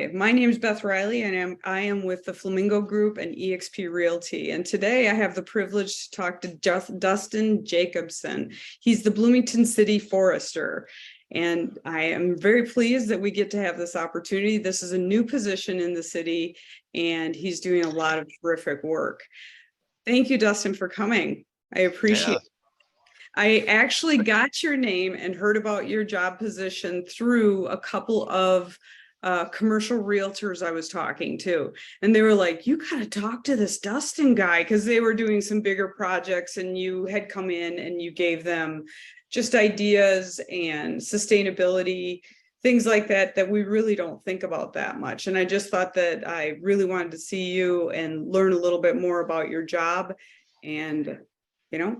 Hi, my name is Beth Reilly, and I am with the Flamingo Group and eXp Realty. And today I have the privilege to talk to Dustin Jacobson. He's the Bloomington City Forester. And I am very pleased that we get to have this opportunity. This is a new position in the city, and he's doing a lot of terrific work. Thank you, Dustin, for coming. I appreciate it. I actually got your name and heard about your job position through a couple of commercial realtors I was talking to. And they were like, you got to talk to this Dustin guy, because they were doing some bigger projects and you had come in and you gave them just ideas and sustainability, things like that, that we really don't think about that much. And I just thought that I really wanted to see you and learn a little bit more about your job. And, you know,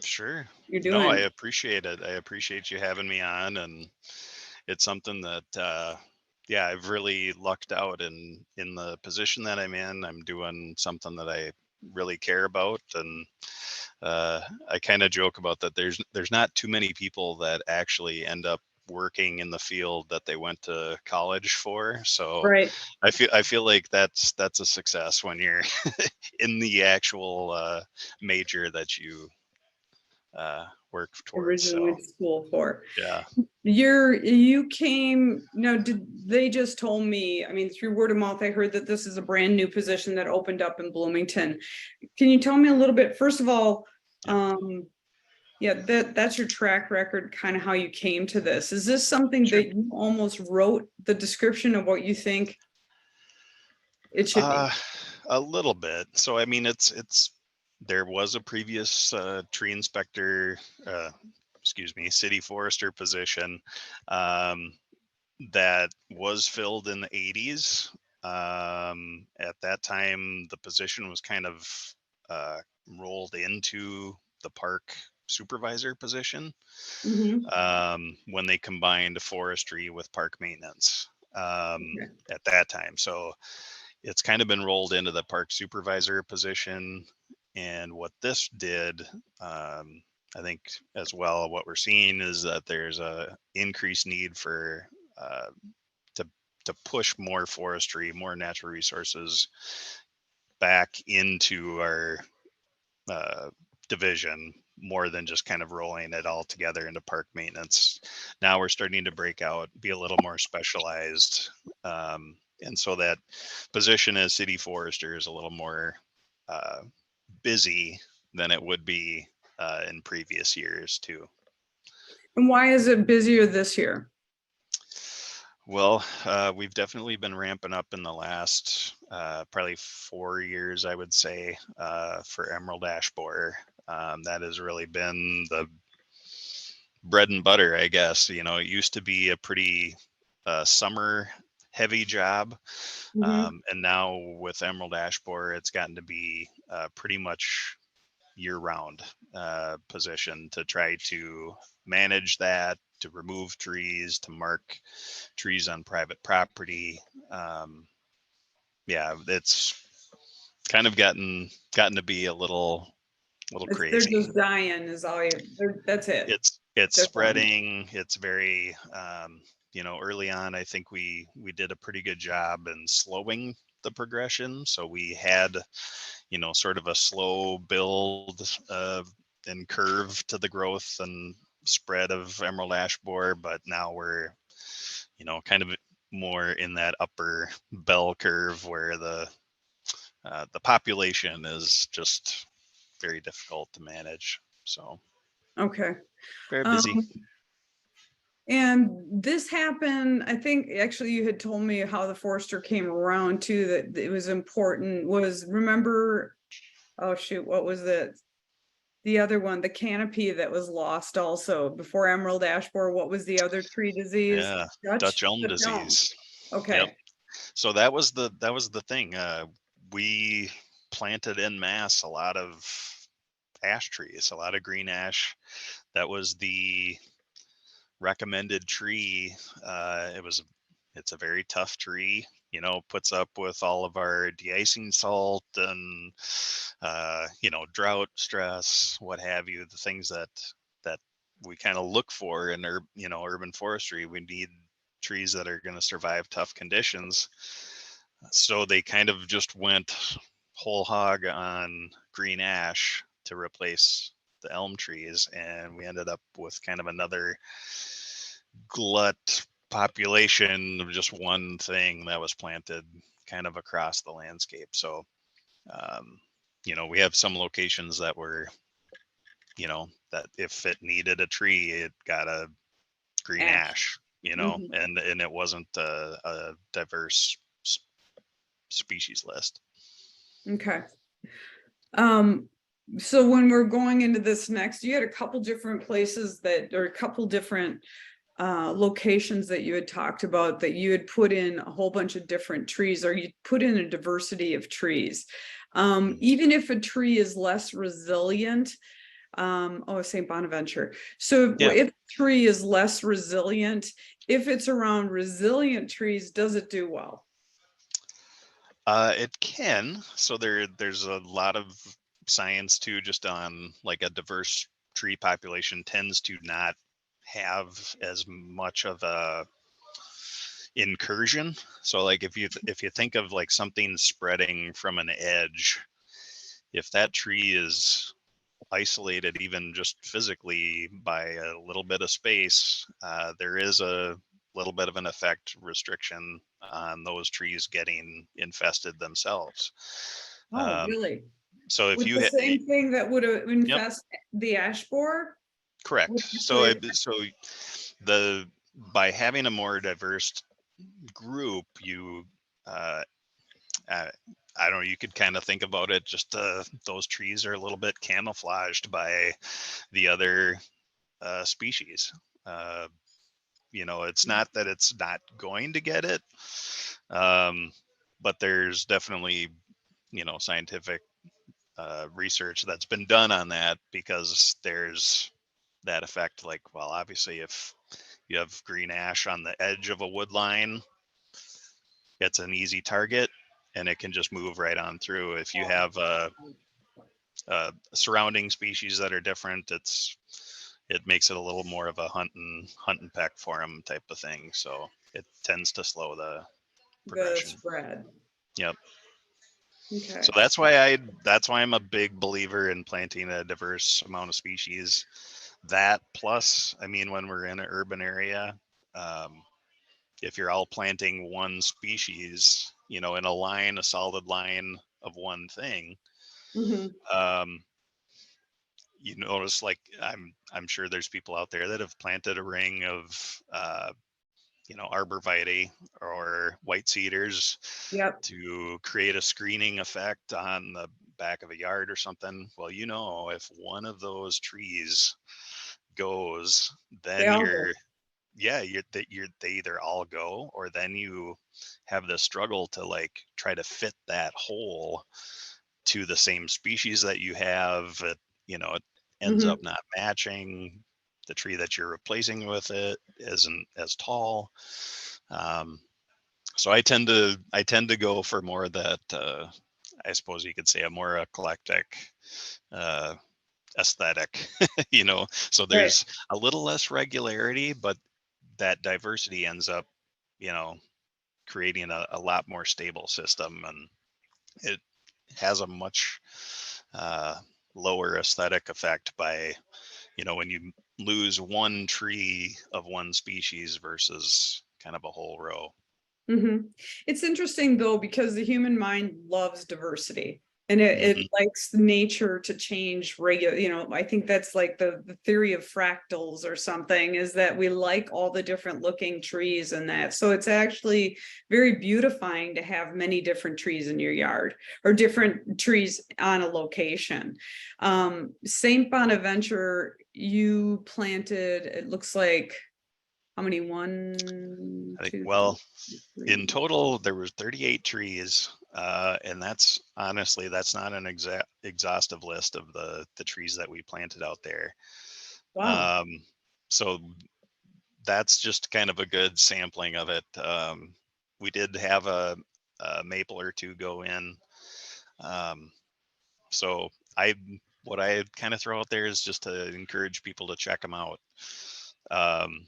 Sure. you're No, I doing. appreciate it. I appreciate you having me on, and it's something that yeah, I've really lucked out in the position that I'm in. I'm doing something that I really care about, and I kind of joke about that. There's not too many people that actually end up working in the field that they went to college for. So Right. I feel like that's a success when you're in the actual major that you work towards. Originally So went to school for. yeah. You came, no, did they just told me, I mean, through word of mouth, I heard that this is a brand new position that opened up in Bloomington. Can you tell me a little bit, first of all, Yep. yeah, that's your track record, kind of how you came to this. Is this something Sure. that you almost wrote the description of what you think it should be? A little bit. So I mean, it's there was a previous tree inspector, excuse me, city forester position um, that was filled in the 80s. At that time, the position was kind of uh, rolled into the park supervisor position Mhm. when they combined forestry with park maintenance Okay. at that time. So it's kind of been rolled into the park supervisor position. And what this did, I think as well, what we're seeing is that there's a increased need for uh, to push more forestry, more natural resources back into our uh, division, more than just kind of rolling it all together into park maintenance. Now we're starting to break out, be a little more specialized. And so that position as city forester is a little more uh, busy than it would be in previous years too. And why is it busier this year? Well, we've definitely been ramping up in the last probably 4 years, I would say, for emerald ash borer. That has really been the bread and butter, I guess. You know, it used to be a pretty summer heavy job. Mhm. And now with emerald ash borer, it's gotten to be pretty much year round position to try to manage that, to remove trees, to mark trees on private property. Um, yeah, it's kind of gotten to be a little They're crazy. just dying is all you, that's it. It's That's all. spreading. It's very you know, early on I think we did a pretty good job in slowing the progression. So we had, you know, sort of a slow build and curve to the growth and spread of emerald ash borer, but now we're, you know, kind of more in that upper bell curve where the population is just very difficult to manage. So Okay. very busy. Um, and this happened, I think actually you had told me how the Forester came around too, that it was important, was remember, oh shoot, what was it? The other one, the canopy that was lost also before emerald ash borer. What was the other tree disease? Yeah, Dutch? Dutch elm Dutch elm. disease. Yep. Okay. So that was the thing. We planted en masse a lot of ash trees, a lot of green ash. That was the recommended tree. It's a very tough tree. You know, puts up with all of our de-icing salt and you know, drought stress, what have you. The things that we kind of look for in you know, urban forestry. We need trees that are going to survive tough conditions. So they kind of just went whole hog on green ash to replace the elm trees, and we ended up with kind of another glut population of just one thing that was planted kind of across the landscape. So you know, we have some locations that were, you know, that if it needed a tree, it got a green ash, you know, Mhm. and it wasn't a diverse species list. Okay. So when we're going into this next, you had a couple different places that, or a couple different locations that you had talked about, that you had put in a whole bunch of different trees, or you put in a diversity of trees. Even if a tree is less resilient, St. Bonaventure. So Yeah, if a tree is less resilient, if it's around resilient trees, does it do well? it can. So there's a lot of science too, just on like a diverse tree population tends to not have as much of a incursion. So like if you think of like something spreading from an edge, if that tree is isolated even just physically by a little bit of space, there is a little bit of an effect restriction on those trees getting infested themselves. Oh, Um, really? so if With you the hit, same thing that would yep, infest the ash borer? correct. Would actually, So the by having a more diverse group, you uh, uh, I don't know, you could kind of think about it just those trees are a little bit camouflaged by the other species. Uh, you know, it's not that it's not going to get it, um, but there's definitely, you know, scientific research that's been done on that, because there's that effect. Like, well, obviously, if you have green ash on the edge of a wood line, it's an easy target and it can just move right on through. If you have surrounding species that are different, it makes it a little more of a hunt and peck for them type of thing. So it tends to slow the the progression. spread. Yep. Okay. So that's why I'm a big believer in planting a diverse amount of species. That plus, I mean, when we're in an urban area, um, if you're all planting one species, you know, in a line, a solid line of one thing, Mhm. um, you notice, like, I'm sure there's people out there that have planted a ring of you know, arborvitae or white cedars Yep. to create a screening effect on the back of a yard or something. Well, you know, if one of those trees goes, They then all go. they either all go, or then you have the struggle to like try to fit that hole to the same species that you have. You know, it ends up Mhm. not matching. The tree that you're replacing with it isn't as tall. Um, so I tend to go for more that I suppose you could say a more eclectic uh, aesthetic. You know, so Right. there's a little less regularity, but that diversity ends up, you know, creating a lot more stable system, and it has a much uh, lower aesthetic effect by, you know, when you lose one tree of one species versus kind of a whole row. It's interesting though, because the human mind loves diversity, and it Hmm. likes nature to change regular, I think that's like the theory of fractals or something, is that we like all the different looking trees and that. So it's actually very beautifying to have many different trees in your yard, or different trees on a location. St. Bonaventure, you planted, it looks like, how many? One, I think, two, well, in three. total there was 38 trees, and that's honestly, that's not an exhaustive list of the trees that we planted out there. Wow. Um, so that's just kind of a good sampling of it. We did have a maple or two go in. Um, so I, what I kind of throw out there is just to encourage people to check them out. Um,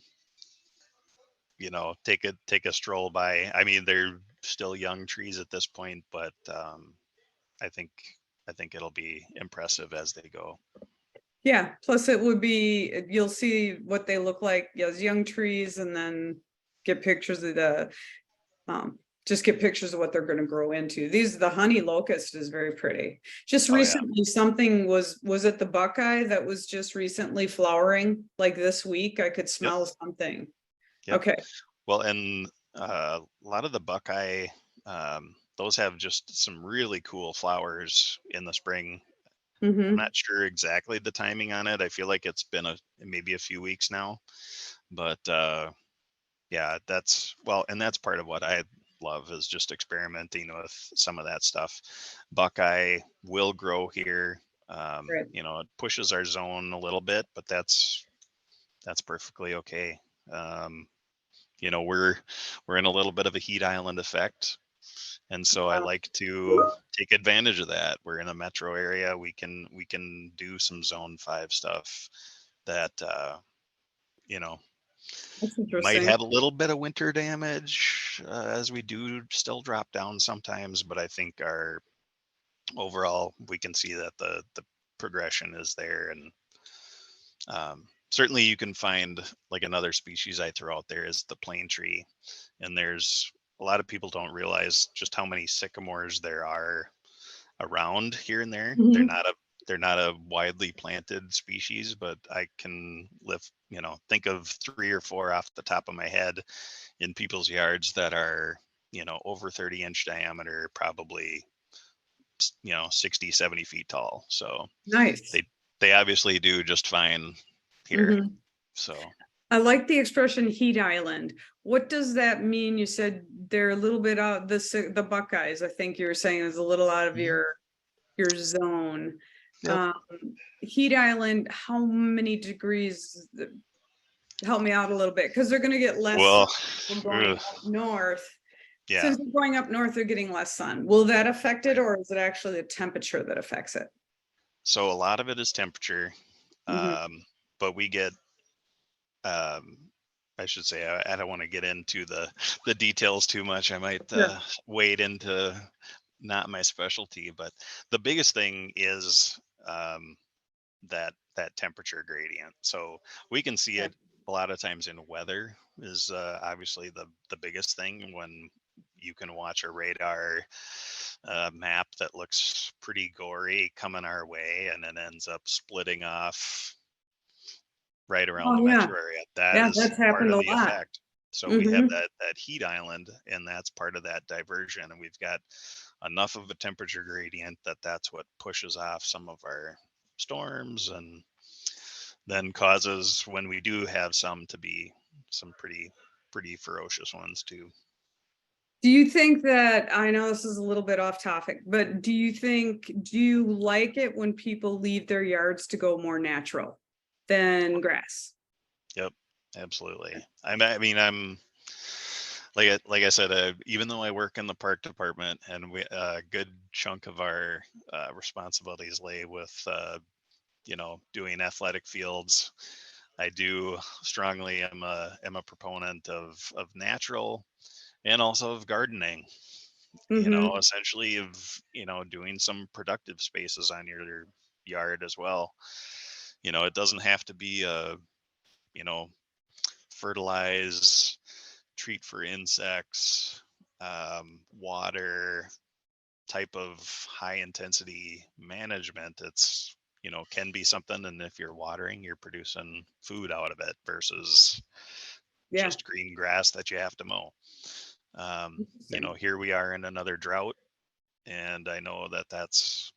take a stroll by. I mean, they're still young trees at this point, but I think it'll be impressive as they go. Yeah, plus it would be, you'll see what they look like as young trees, and then get pictures of just get pictures of what they're gonna grow into. The honey locust is very pretty. Just Oh, yeah. recently, something was it the buckeye that was just recently flowering, like this week? I could Yep. smell something. Yep. Okay. Well, and a lot of the buckeye, those have just some really cool flowers in the spring. I'm Mm-hmm. not sure exactly the timing on it. I feel like it's been maybe a few weeks now, but yeah, that's part of what I love, is just experimenting with some of that stuff. Buckeye will grow here. Right. It pushes our zone a little bit, but that's perfectly okay. We're in a little bit of a heat island effect, and so I like to take advantage of that. We're in a metro area. We can do some zone 5 stuff that That's might interesting. have a little bit of winter damage, as we do still drop down sometimes, but I think our overall, we can see that the progression is there. And certainly you can find, like, another species I throw out there is the plane tree, and there's a lot of people don't realize just how many sycamores there are around here and there. They're Mhm. not a widely planted species, but I can think of 3 or 4 off the top of my head in people's yards that are, over 30-inch diameter, probably 60, 70 feet tall. So Nice. they obviously do just fine here. Mhm. So I like the expression heat island. What does that mean? You said they're a little bit out, the Buckeyes, I think you were saying, is a little out of mhm. your zone. Yep. Um, Heat island, how many degrees? Help me out a little bit, because they're gonna get less sun Well, from going ugh, up north. yeah. Since they're going up north, they're getting less sun. Will that affect it, Right. or is it actually the temperature that affects it? So a lot of it is temperature, Mhm. but we get um, I should say, I don't want to get into the details too much. I might Sure. wade into not my specialty, but the biggest thing is um, that temperature gradient. So we can see Okay. it a lot of times in weather is obviously the biggest thing, when you can watch a radar map that looks pretty gory coming our way, and then ends up splitting off right around the Oh, yeah. metro area. That Yeah, is that's part happened of a the lot. effect. So we have Mhm. that heat island, and that's part of that diversion. And we've got enough of a temperature gradient that's what pushes off some of our storms, and then causes, when we do have some, to be some pretty ferocious ones too. Do you think that, I know this is a little bit off topic, but do you like it when people leave their yards to go more natural than grass? Yep, absolutely. I mean, I'm like I said, even though I work in the park department, and a good chunk of our responsibilities lay with doing athletic fields, I do strongly am a proponent of natural, and also of gardening. Mhm. Essentially of doing some productive spaces on your yard as well. It doesn't have to be a you know fertilize, treat for insects, water type of high intensity management. It's can be something, and if you're watering, you're producing food out of it, versus Yeah. just green grass that you have to mow. Interesting. Here we are in another drought, and I know that's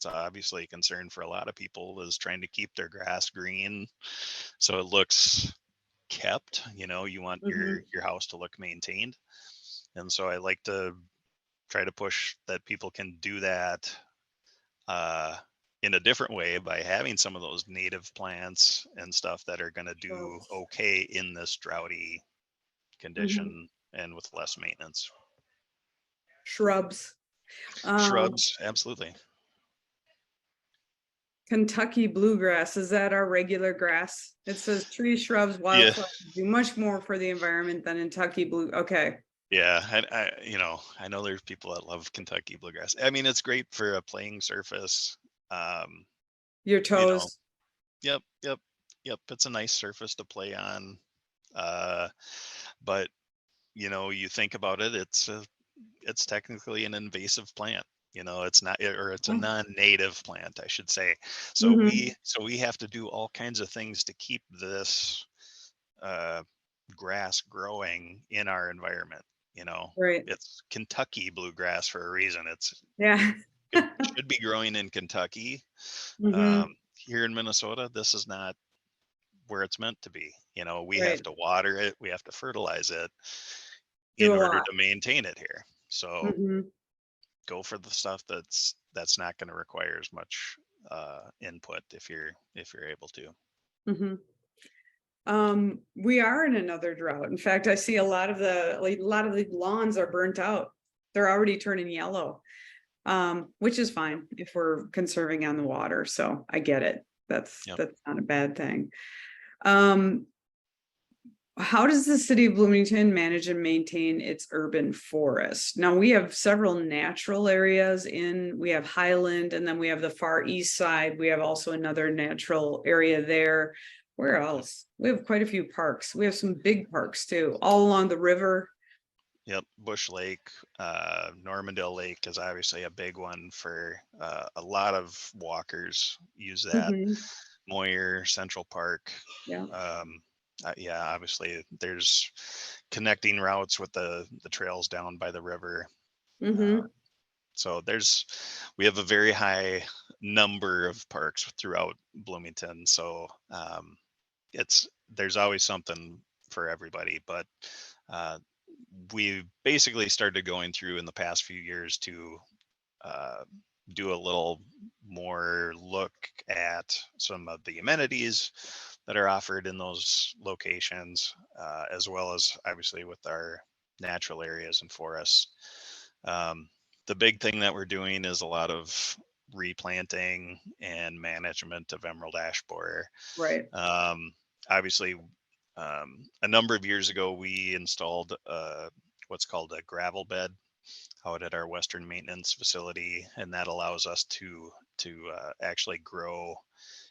obviously a concern for a lot of people, is trying to keep their grass green so it looks kept. You want Mhm. your house to look maintained, and so I like to try to push that people can do that uh, in a different way, by having some of those native plants and stuff that are going to do Shrubs. okay in this droughty Mhm. condition, and with less maintenance. Shrubs. Um, Shrubs, absolutely. Kentucky bluegrass, is that our regular grass? It says trees, shrubs, Yeah. wildflowers do much more for the environment than Kentucky blue. Okay. Yeah, I know there's people that love Kentucky bluegrass. I mean, it's great for a playing surface. Um, Your you know, toes. yep, yep, yep. It's a nice surface to play on. Uh, but you think about it, it's technically an invasive plant. It's not, or it's a non-native plant, I should say. So Mm-hmm. we have to do all kinds of things to keep this uh, grass growing in our environment. Right. It's Kentucky bluegrass for a reason. Yeah. It should be growing in Kentucky. Mm-hmm. Here in Minnesota, this is not where it's meant to be. We have Right. to water it, we have to fertilize it Do in a order lot. to maintain it here. So Mm-hmm. go for the stuff that's not going to require as much input if you're able to. Mm-hmm. We are in another drought. In fact, I see a lot of the lawns are burnt out. They're already turning yellow. Which is fine if we're conserving on the water. So I get it. Yep. That's not a bad thing. Um, how does the city of Bloomington manage and maintain its urban forest? Now we have several natural areas we have Highland, and then we have the far east side. We have also another natural area there. Where else? We have quite a few parks. We have some big parks too, all along the river. Yep, Bush Lake, Normandale Lake is obviously a big one for a lot of walkers use that. Mhm. Moyer, Central Park. Yeah. Yeah, obviously there's connecting routes with the trails down by the river. Uh, Hmm. so we have a very high number of parks throughout Bloomington. So there's always something for everybody, but uh, we basically started going through in the past few years to uh, do a little more look at some of the amenities that are offered in those locations, as well as obviously with our natural areas and forests. Um, the big thing that we're doing is a lot of replanting and management of emerald ash borer. Right. Um, Obviously, a number of years ago, we installed what's called a gravel bed out at our Western maintenance facility, and that allows us to actually grow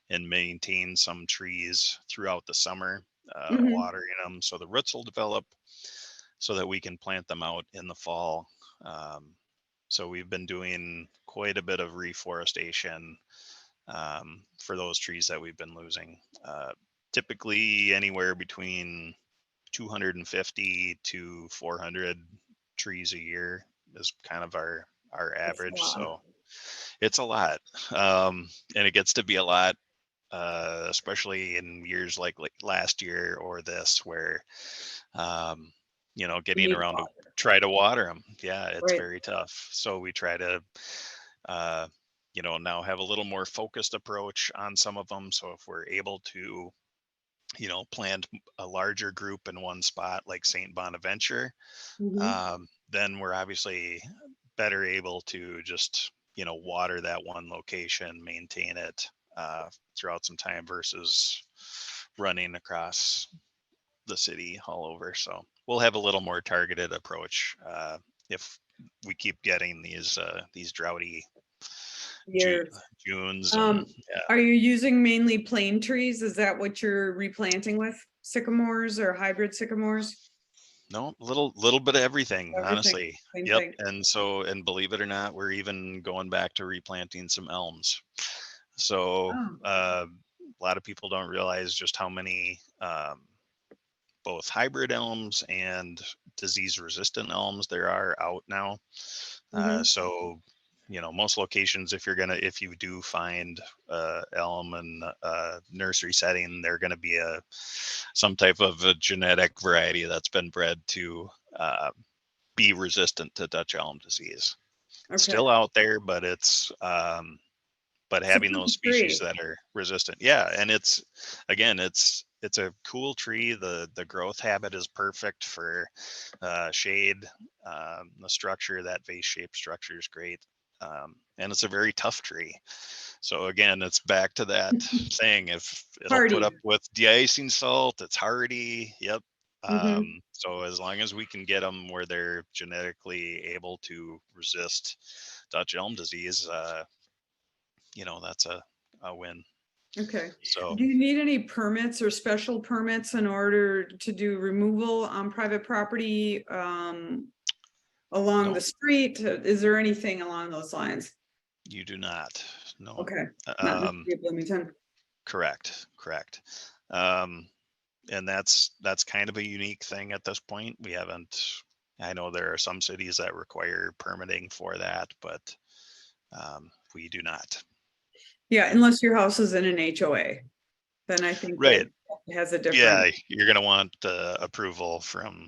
and maintain some trees throughout the summer, Hmm. watering them so the roots will develop, so that we can plant them out in the fall. Um, so we've been doing quite a bit of reforestation for those trees that we've been losing. Typically anywhere between 250 to 400 trees a year is kind of our That's a average. lot. So it's a lot, and it gets to be a lot, especially in years like last year or this, where um, You getting need around to water. try to water them. Yeah, it's Right. very tough. So we try to uh, now have a little more focused approach on some of them. So if we're able to plant a larger group in one spot like St. Bonaventure, Hmm. then we're obviously better able to just water that one location, maintain it throughout some time versus running across the city all over. So we'll have a little more targeted approach if we keep getting these droughty Ju- Years. Junes and Um, are you using mainly plane trees? Is that what you're replanting with? Sycamores or hybrid sycamores? no, little bit of everything, Everything, honestly. same Yep. thing. And believe it or not, we're even going back to replanting some elms. So Oh. a lot of people don't realize just how many both hybrid elms and disease resistant elms there are out now. Hmm. So most locations, if you do find elm in a nursery setting, they're going to be some type of a genetic variety that's been bred to be resistant to Dutch elm disease. It's Okay. still out there, but but It's a having pretty those species tree. that are resistant, yeah. And it's a cool tree. The growth habit is perfect for shade. The structure, that vase shaped structure, is great. and it's a very tough tree. So again, it's back to that saying, if it'll put Hardy. up with de-icing salt, it's hardy. Yep. Mhm. So as long as we can get them where they're genetically able to resist Dutch elm disease, that's a win. Okay. So Do you need any permits or special permits in order to do removal on private property, along no, the street? Is there anything along those lines? you do not. No. Okay, not in the Um, city of Bloomington. correct. Um, and that's kind of a unique thing at this point. We haven't. I know there are some cities that require permitting for that, but we do not. Yeah, unless your house is in an HOA, then I think Right. that has a different, Yeah, you're gonna want approval from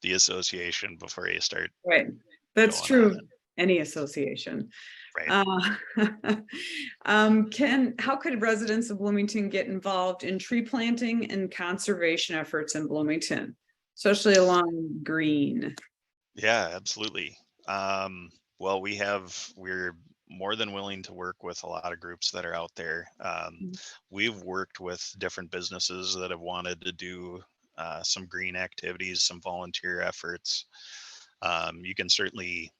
the association before you start right. That's going on true, it. any association. Right. Uh, how could residents of Bloomington get involved in tree planting and conservation efforts in Bloomington, especially along Green? Yeah, absolutely. Well, we're more than willing to work with a lot of groups that are out there. We've worked with different businesses that have wanted to do some green activities, some volunteer efforts. You can certainly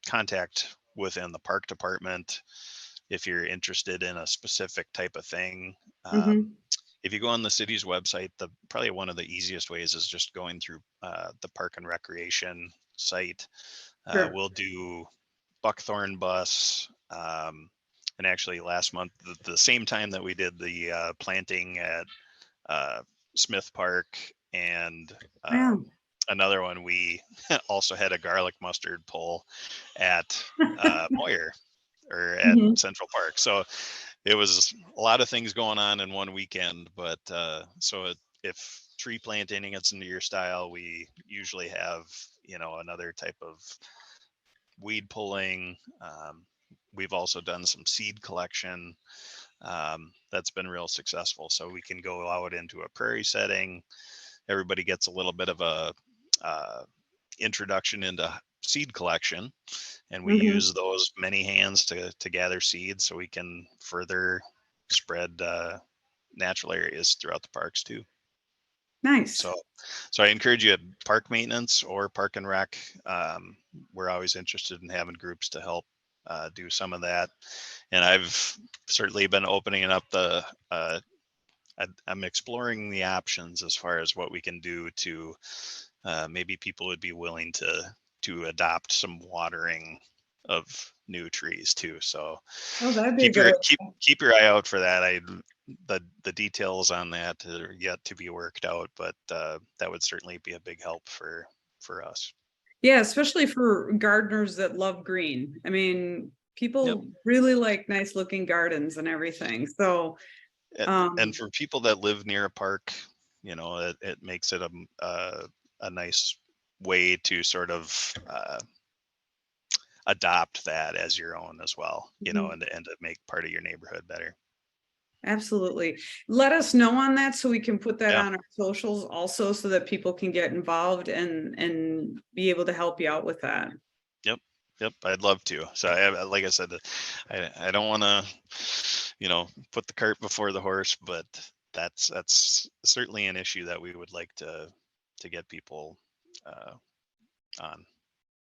contact within the park department if you're interested in a specific type of thing. Mhm. If you go on the city's website, probably one of the easiest ways is just going through the park and recreation site. Sure. We'll do buckthorn bus. And actually last month, the same time that we did the planting at uh, Smith Park and Yeah. another one, we also had a garlic mustard pull at Moyer or at Mhm. Central Park. So it was a lot of things going on in one weekend. But if tree planting gets into your style, we usually have another type of weed pulling. We've also done some seed collection. That's been real successful. So we can go out into a prairie setting. Everybody gets a little bit of a uh, introduction into seed collection, and we Mhm. use those many hands to gather seeds so we can further spread natural areas throughout the parks too. Nice. So I encourage you, park maintenance or park and rec. We're always interested in having groups to help do some of that. And I've certainly been opening up I'm exploring the options as far as what we can do to maybe people would be willing to adopt some watering of new trees too. So Oh, that'd be a good. keep your eye out for that. The details on that are yet to be worked out, but that would certainly be a big help for us. Yeah, especially for gardeners that love green. I mean, Yep. people really like nice looking gardens and everything. So, And um, for people that live near a park, it makes it a nice way to sort of adopt that as your own as well, mhm, and to make part of your neighborhood better. absolutely. Let us know on that so we can put that Yeah. on our socials also so that people can get involved and be able to help you out with that. Yep. Yep. I'd love to. So like I said, I don't want to, put the cart before the horse, but that's certainly an issue that we would like to get people uh, on.